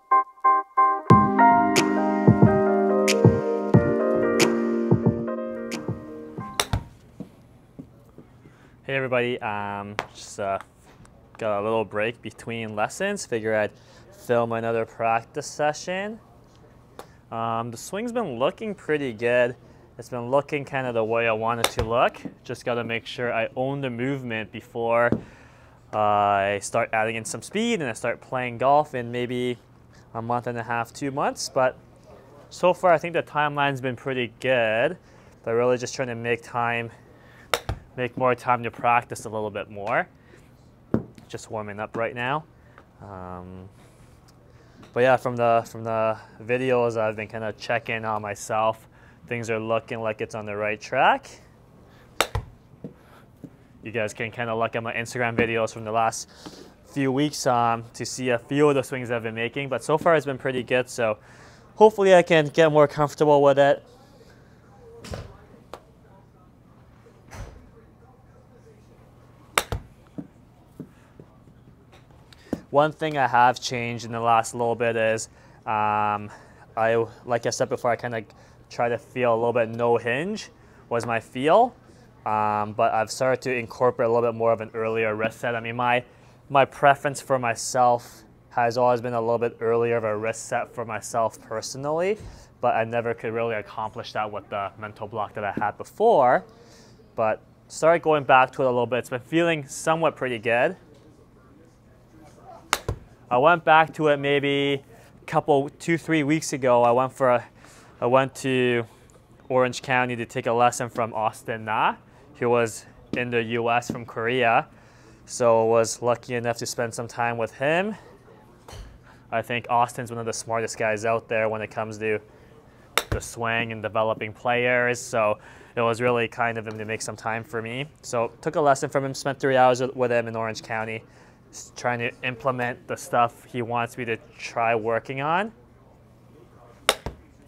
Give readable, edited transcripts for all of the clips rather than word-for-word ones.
Hey everybody, just got a little break between lessons. Figure I'd film another practice session. The swing's been looking pretty good. It's been looking kind of the way I want it to look. Just got to make sure I own the movement before I start adding in some speed and I start playing golf in maybe a month and a half, 2 months. But so far I think the timeline's been pretty good. But really just trying to make more time to practice a little bit more. Just warming up right now. But yeah, from the videos I've been kind of checking on myself, things are looking like it's on the right track. You guys can kind of look at my Instagram videos from the last few weeks to see a few of the swings I've been making, but so far it's been pretty good, so hopefully I can get more comfortable with it. One thing I have changed in the last little bit is, like I said before, I kind of try to feel a little bit no hinge was my feel, but I've started to incorporate a little bit more of an earlier wrist set. I mean, my preference for myself has always been a little bit earlier of a wrist set for myself personally, but I never could really accomplish that with the mental block that I had before. But started going back to it a little bit. It's been feeling somewhat pretty good. I went back to it maybe 2-3 weeks ago. I went to Orange County to take a lesson from Austin Na. He was in the US from Korea, so I was lucky enough to spend some time with him. I think Austin's one of the smartest guys out there when it comes to the swing and developing players, so it was really kind of him to make some time for me. So took a lesson from him, spent 3 hours with him in Orange County, trying to implement the stuff he wants me to try working on.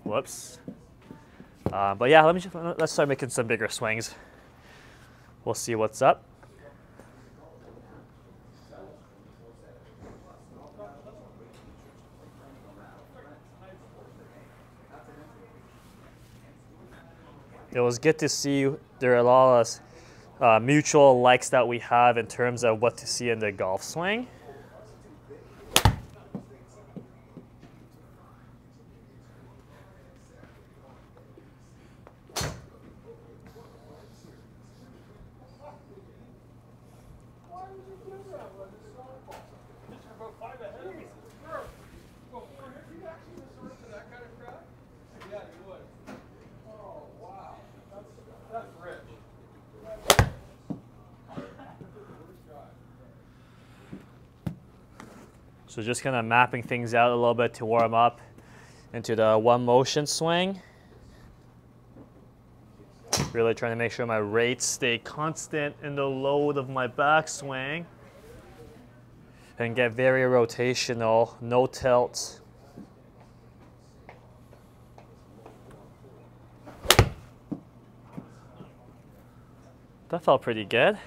Whoops. But yeah, let's start making some bigger swings. We'll see what's up. It was good to see there are a lot of mutual likes that we have in terms of what to see in the golf swing. So just kind of mapping things out a little bit to warm up into the one motion swing. Really trying to make sure my rates stay constant in the load of my backswing and get very rotational, no tilt. That felt pretty good.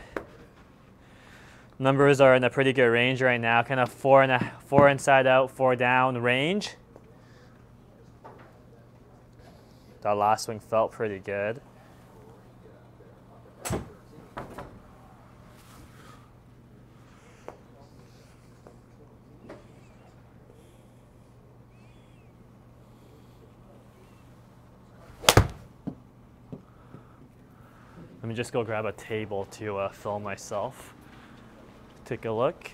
Numbers are in a pretty good range right now, kind of four inside out, 4 down range. That last swing felt pretty good. Let me just go grab a table to film myself. Take a look.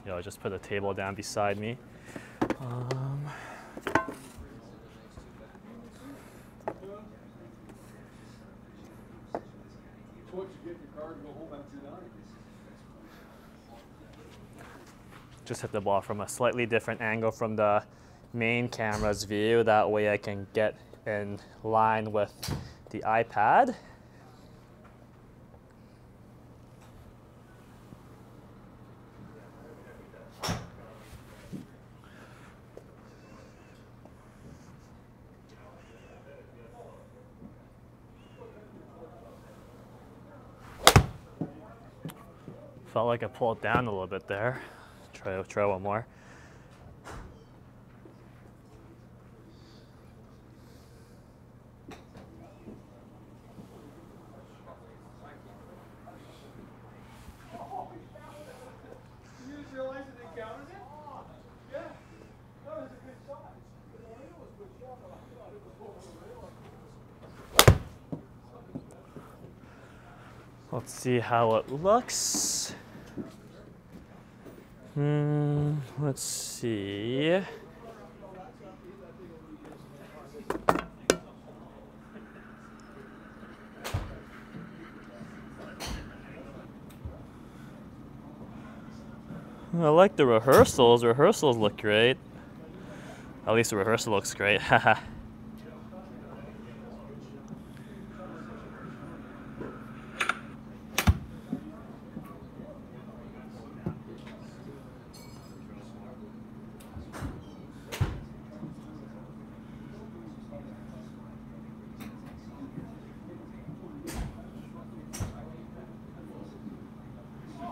Yeah, I'll just put a table down beside me. Just hit the ball from a slightly different angle from the main camera's view. That way I can get in line with the iPad. Felt like I pulled down a little bit there. Try one more. Let's see how it looks. Let's see. I like the rehearsals. Rehearsals look great. At least the rehearsal looks great. Haha.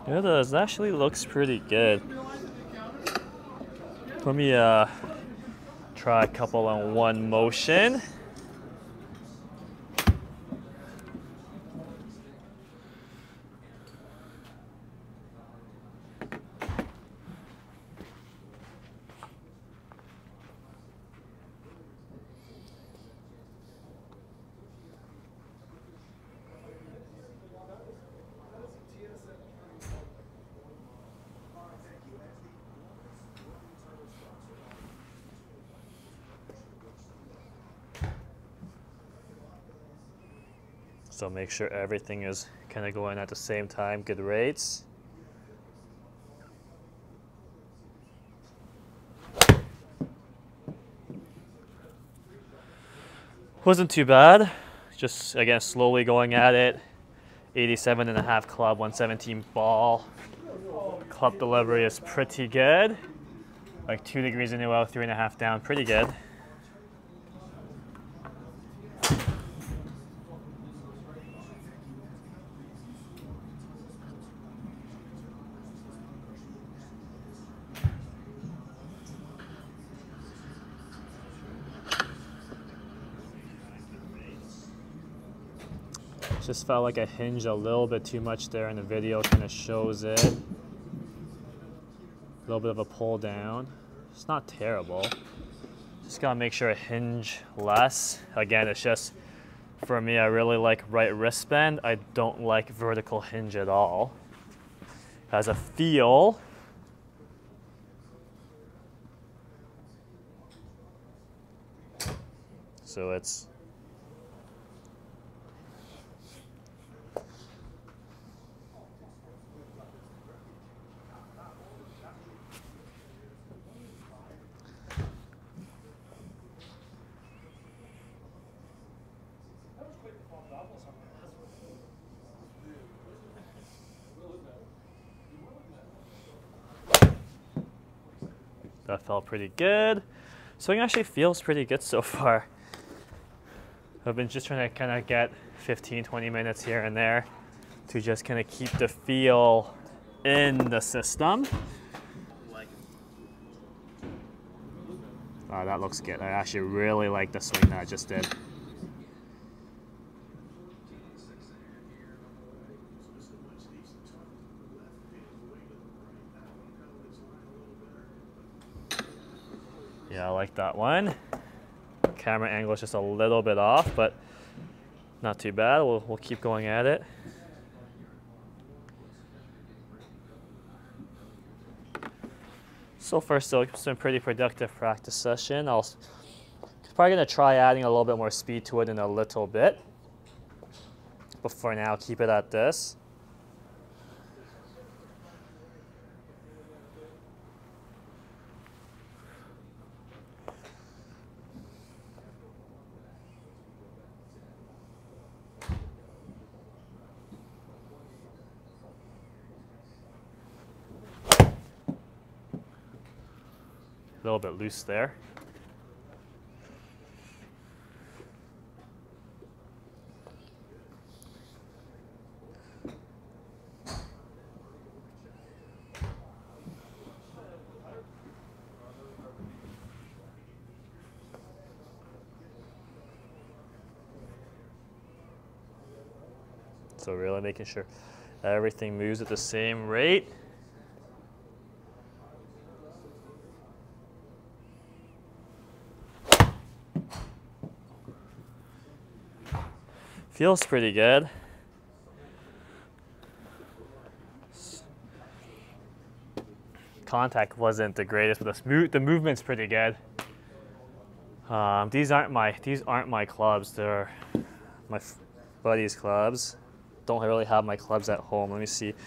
It does. It actually looks pretty good. Let me try a couple on one motion. So make sure everything is kind of going at the same time, good rates. Wasn't too bad. Just again, slowly going at it. 87.5 club, 117 ball. Club delivery is pretty good. Like 2 degrees in the well, 3.5 down, pretty good. Just felt like I hinged a little bit too much there, and the video kind of shows it. A little bit of a pull down. It's not terrible. Just gotta make sure I hinge less. Again, it's just, for me, I really like right wrist bend. I don't like vertical hinge at all. As a feel, so it's that felt pretty good. Swing actually feels pretty good so far. I've been just trying to kind of get 15-20 minutes here and there to just kind of keep the feel in the system. Oh, that looks good. I actually really like the swing that I just did. Yeah, I like that one. Camera angle is just a little bit off, but not too bad. We'll keep going at it. So far, still it's been a pretty productive practice session. I'll probably gonna try adding a little bit more speed to it in a little bit. But for now, keep it at this. A little bit loose there. So really making sure everything moves at the same rate. Feels pretty good. Contact wasn't the greatest, but the movement's pretty good. These aren't my clubs. They're my buddy's clubs. Don't really have my clubs at home. Let me see if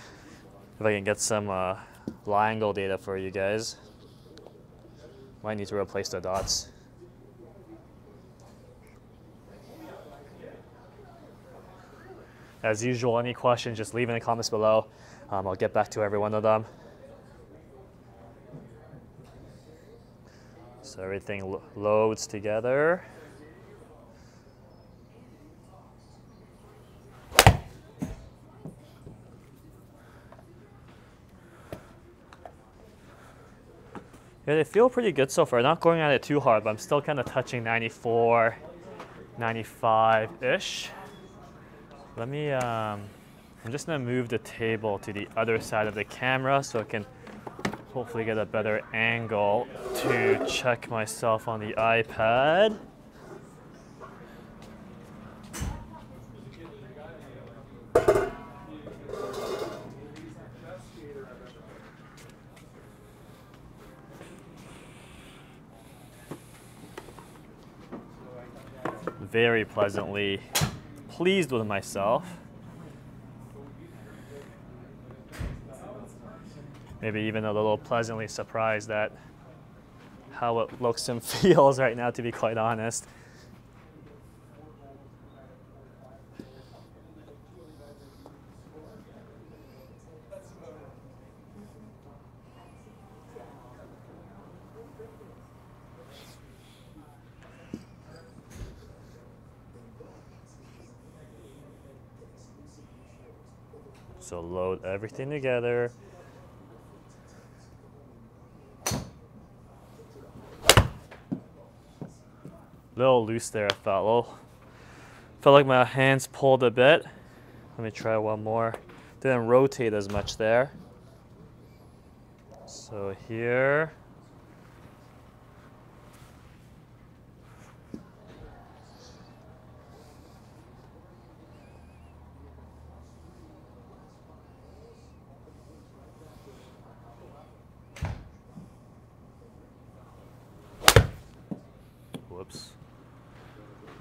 I can get some lie angle data for you guys. Might need to replace the dots. As usual, any questions, just leave in the comments below. I'll get back to every one of them. So everything loads together. Yeah, they feel pretty good so far. Not going at it too hard, but I'm still kind of touching 94, 95-ish. Let me, I'm just gonna move the table to the other side of the camera so I can hopefully get a better angle to check myself on the iPad. Very pleasantly pleased with myself. Maybe even a little pleasantly surprised at how it looks and feels right now, to be quite honest. So load everything together. Little loose there, I felt. Felt like my hands pulled a bit. Let me try one more. Didn't rotate as much there. So here. Whoops.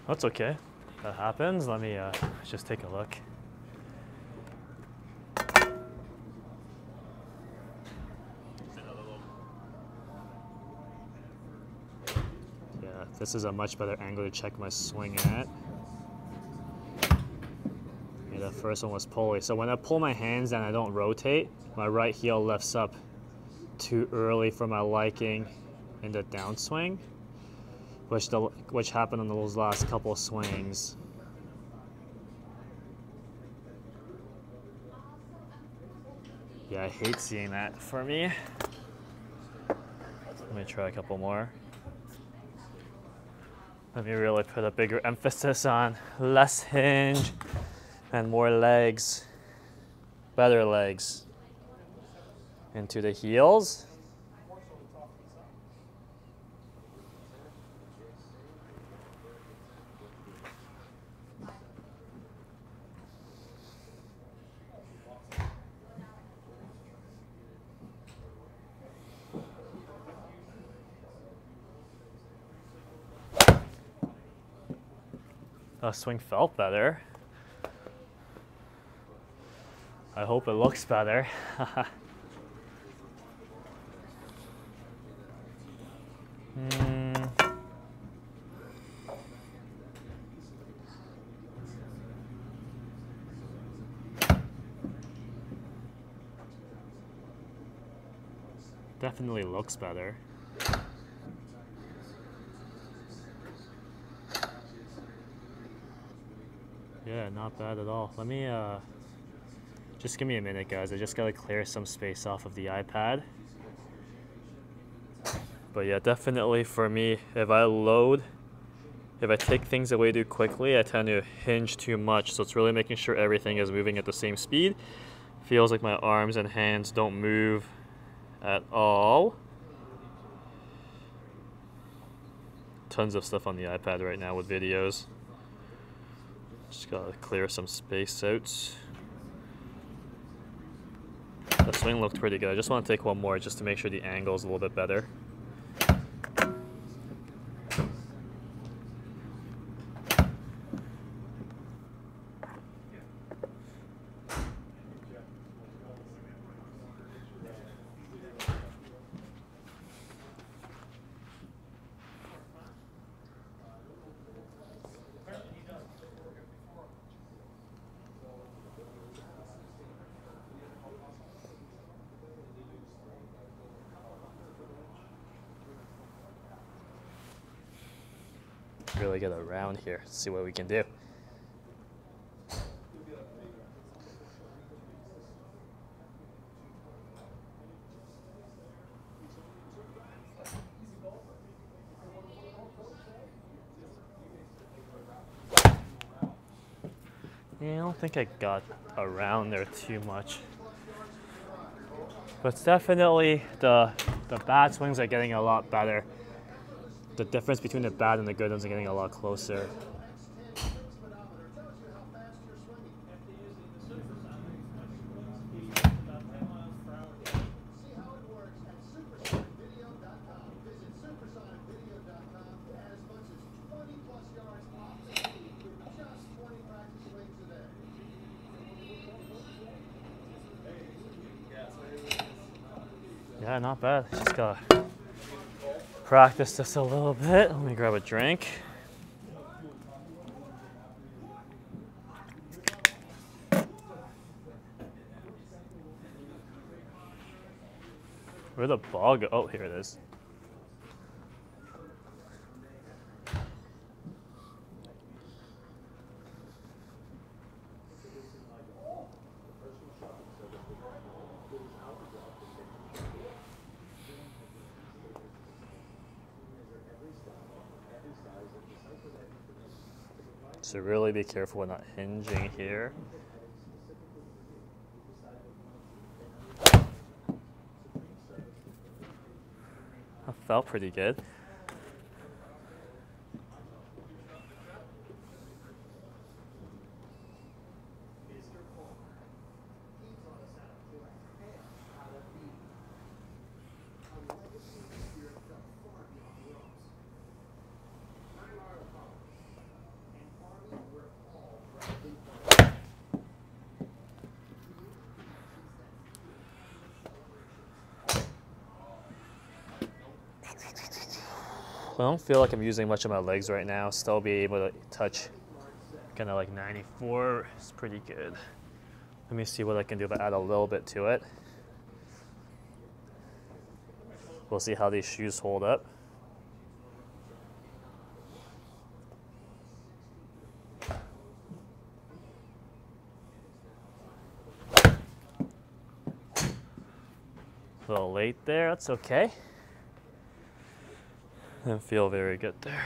That's okay. That happens. Let me just take a look. Yeah, this is a much better angle to check my swing at. Yeah, that first one was pulley. So when I pull my hands down, I don't rotate. My right heel lifts up too early for my liking in the downswing, which happened on those last couple of swings. Yeah, I hate seeing that for me. Let me try a couple more. Let me really put a bigger emphasis on less hinge and more legs, better legs into the heels. Swing felt better. I hope it looks better. Definitely looks better. Yeah, not bad at all. Let me, just give me a minute, guys. I just gotta clear some space off of the iPad. But yeah, definitely for me, if I load If I take things away too quickly, I tend to hinge too much. So it's really making sure everything is moving at the same speed. Feels like my arms and hands don't move at all. Tons of stuff on the iPad right now with videos. Just gotta clear some space out. The swing looked pretty good. I just want to take one more just to make sure the angle is a little bit better. Really get around here, see what we can do. Yeah, I don't think I got around there too much. But it's definitely the bad swings are getting a lot better. The difference between the bad and the good ones are getting a lot closer. Yeah, not bad. Just gotta practice this a little bit. Let me grab a drink. Where'd the ball go? Oh, here it is. So really be careful with not hinging here. That felt pretty good. I don't feel like I'm using much of my legs right now. Still be able to touch kind of like 94 is pretty good. Let me see what I can do if I add a little bit to it. We'll see how these shoes hold up. A little late there, that's okay. Didn't feel very good there.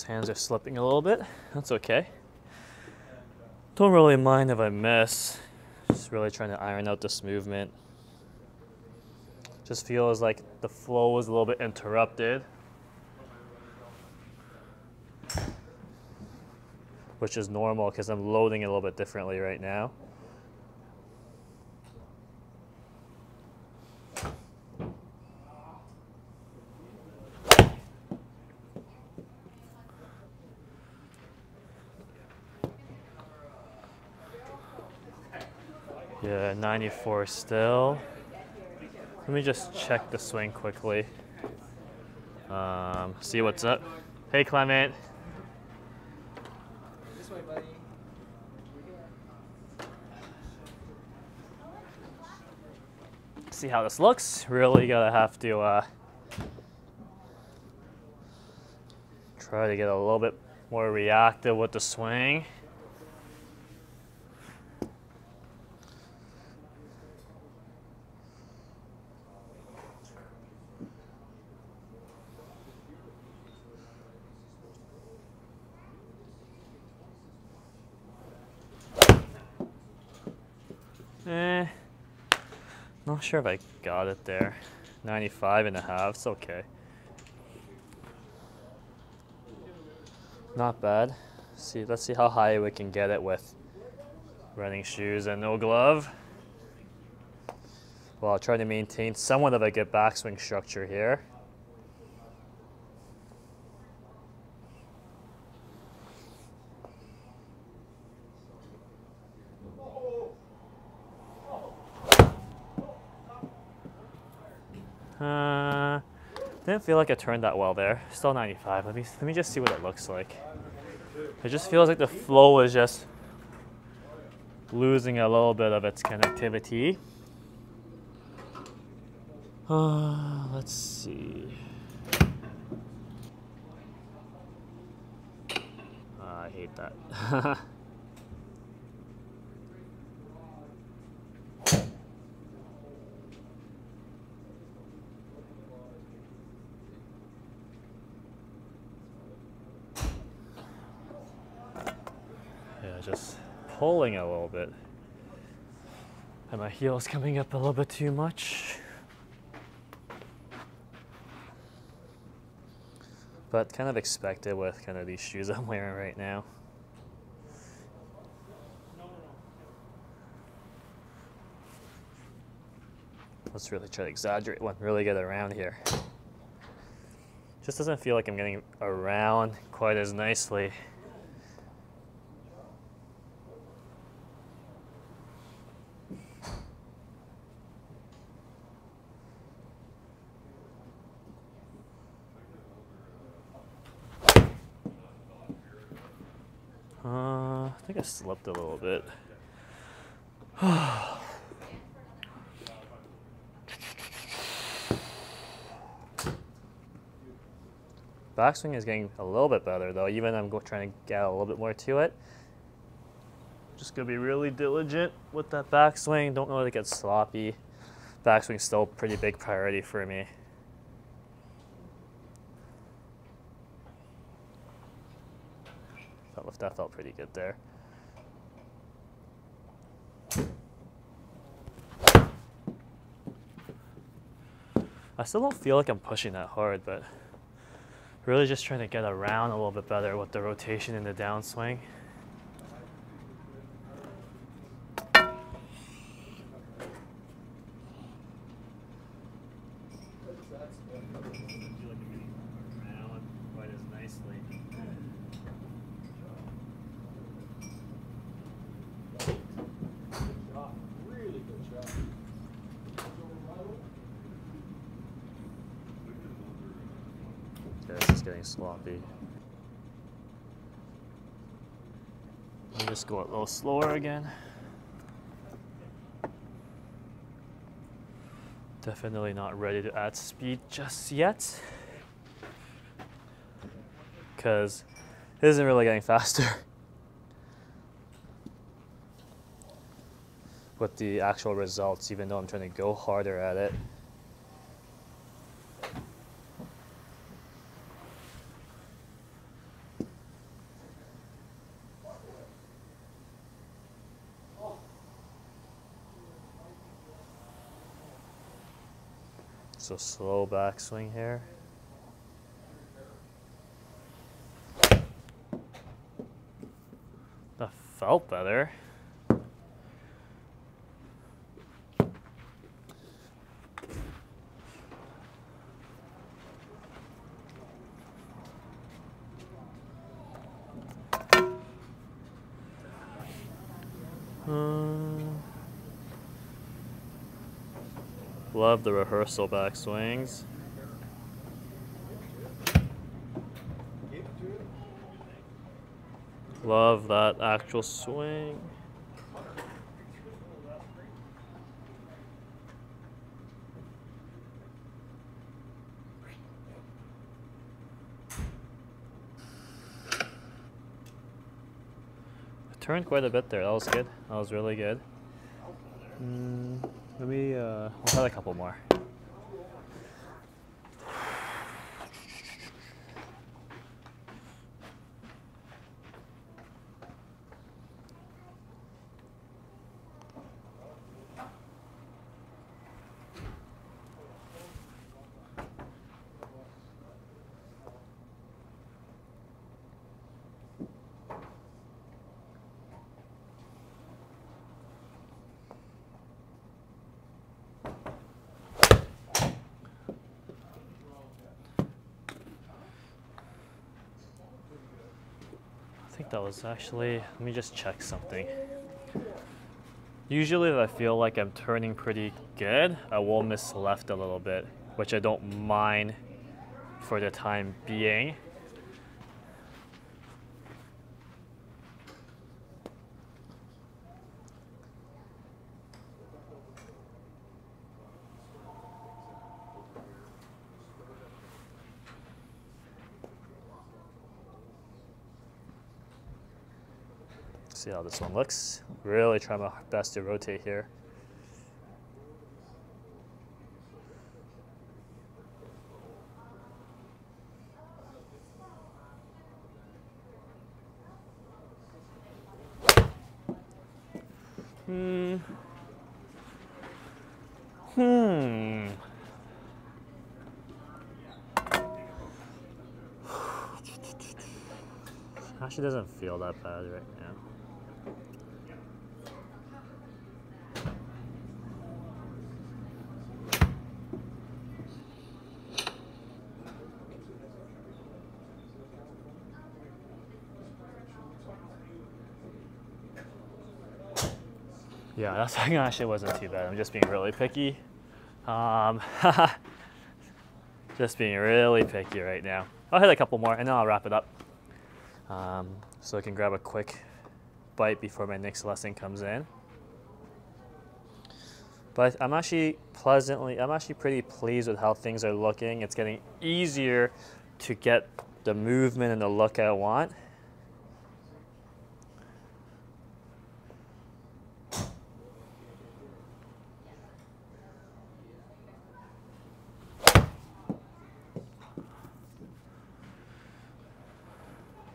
Hands are slipping a little bit. That's okay. Don't really mind if I miss. Just really trying to iron out this movement. Just feels like the flow was a little bit interrupted, which is normal because I'm loading it a little bit differently right now. Yeah, 94 still. Let me just check the swing quickly. See what's up. Hey, Clement. This way, buddy. See how this looks. Really gotta have to try to get a little bit more reactive with the swing. Not sure if I got it there. 95.5, it's okay. Not bad. Let's see how high we can get it with running shoes and no glove. Well, I'll try to maintain somewhat of a good backswing structure here. Didn't feel like it turned that well there. Still 95. Let me just see what it looks like. It just feels like the flow is just losing a little bit of its connectivity. Let's see. I hate that. Just pulling a little bit. And my heel's coming up a little bit too much. But kind of expected with kind of these shoes I'm wearing right now. Let's really try to exaggerate one, really get around here. Just doesn't feel like I'm getting around quite as nicely. I think I slipped a little bit. Backswing is getting a little bit better though, even I'm trying to get a little bit more to it. Just gonna be really diligent with that backswing, don't let it get sloppy. Backswing's still a pretty big priority for me. That felt pretty good there. I still don't feel like I'm pushing that hard, but really just trying to get around a little bit better with the rotation in the downswing. This is getting sloppy. Let me just go a little slower again. Definitely not ready to add speed just yet, because it isn't really getting faster with the actual results, even though I'm trying to go harder at it. So slow backswing here. That felt better. Love the rehearsal backswings. Love that actual swing. Turned quite a bit there. That was good. That was really good. Maybe we'll try a couple more. I think that was actually, let me just check something. Usually if I feel like I'm turning pretty good, I will miss left a little bit, which I don't mind for the time being. See how this one looks. Really try my best to rotate here. Actually doesn't feel that bad right now. Yeah, that thing actually wasn't too bad. I'm just being really picky. Just being really picky right now. I'll hit a couple more and then I'll wrap it up. So I can grab a quick bite before my next lesson comes in. But I'm actually pretty pleased with how things are looking. It's getting easier to get the movement and the look I want.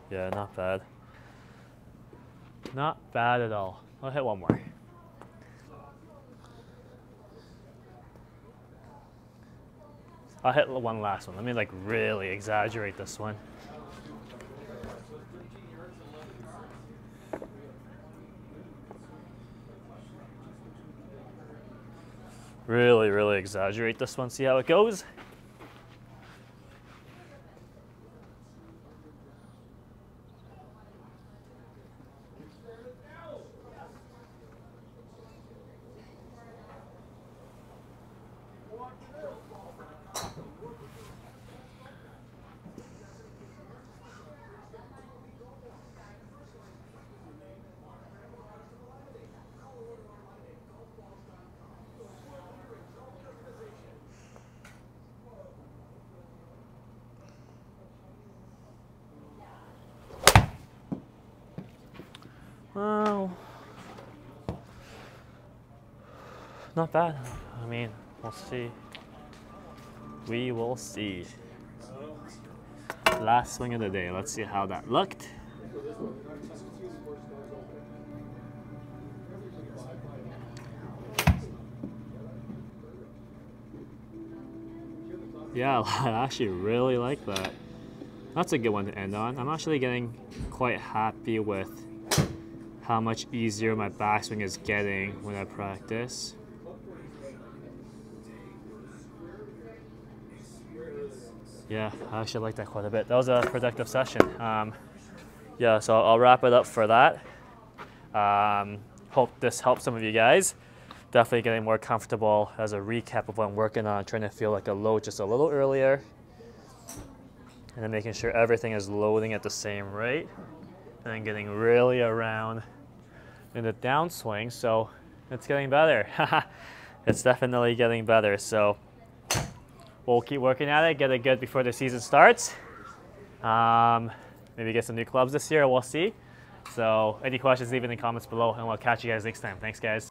Yeah, not bad. Not bad at all. I'll hit one more. I'll hit one last one. Let me like really exaggerate this one. Really, really exaggerate this one. See how it goes? Well, not bad. I mean, we'll see. We will see. Last swing of the day. Let's see how that looked. Yeah, I actually really like that. That's a good one to end on. I'm actually getting quite happy with how much easier my backswing is getting when I practice. Yeah, I actually like that quite a bit. That was a productive session. Yeah, so I'll wrap it up for that. Hope this helps some of you guys. Definitely getting more comfortable as a recap of what I'm working on, trying to feel like a load just a little earlier. And then making sure everything is loading at the same rate. and then getting really around in the downswing. So it's getting better. It's definitely getting better. So we'll keep working at it, get it good before the season starts. Maybe get some new clubs this year, we'll see. So any questions, leave it in the comments below, and we'll catch you guys next time. Thanks, guys.